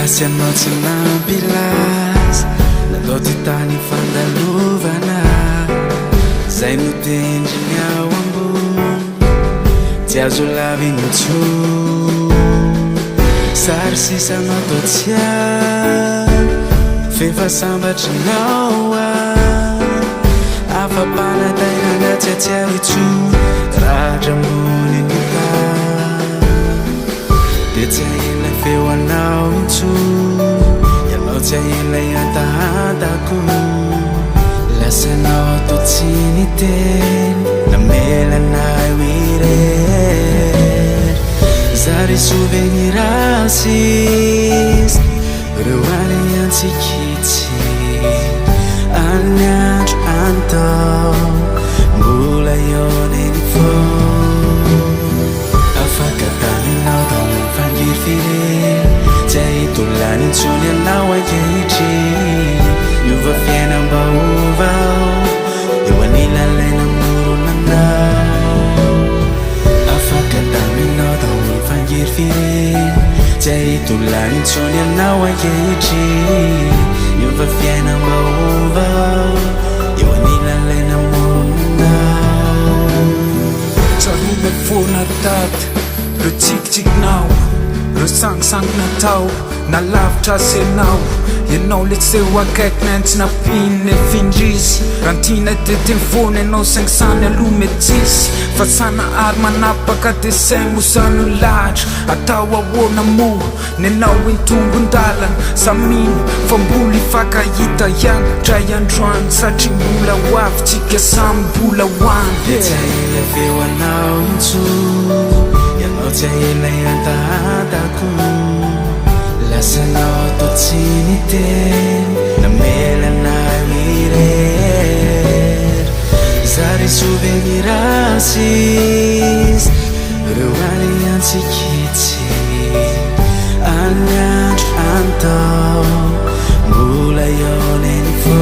Lasianao nampilas natao ty tany fandalovana zay no tendriny ao ambony tsy azo laviny intsony sary sisanao tao tsy fefasambatrinao afa-panatainana tsy atsiaro intsony ratra ambony ny tany dia tsy ahelay feo anao intsony ianao tsy ahelay antahantako lasanao atao tsy niteny namelanao irery zary souvenir assist reo any antsikitsy any andro antao mbola ioneny fô afaka taninao tao mifangiry firery tsy ahitolany intsony anao ankehitriny miova fiainam-baovao eo anilalaina moronanao afaka taninao tao mifangiry firery tsy ahitolany intsony anao ankehitriny miova fiainam-baovao eo anilalaina moronanao tsaromy foana data reo tsikitsikinao reo sangisanginatao nalavitra asenao ianao le tsy ho akaiky nantsy napininy findrisy rantina de telefony ianao sangisany aloha metsisy fa sana ary manapaka de saigny mosano lahatra atao ahoana mo ny anao intombon-dalana saminy fa mbola ifakahita ihany dray androany satria mbola hoavy tsika samy mbola hoany tsy ahela feo anao intsony ianao tsy ahelay antahantako lasanao atao tsy niteny namelanao irery zary souvenir assist reo any antsikitsy any andro antao mbola ioneny fô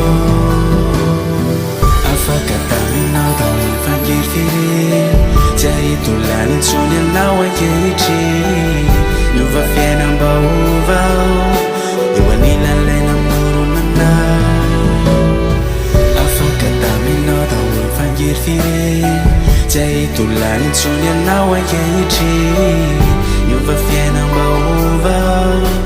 afaka taninao tao mifangiry firery tsy ahitolany intsony anao ankehitriny miova fiainam-baovao eo anilalaina moronanao afaka taminao tao mifangiry firery tsy ahitolany intsony anao ankehitriny miova fiainam-baovao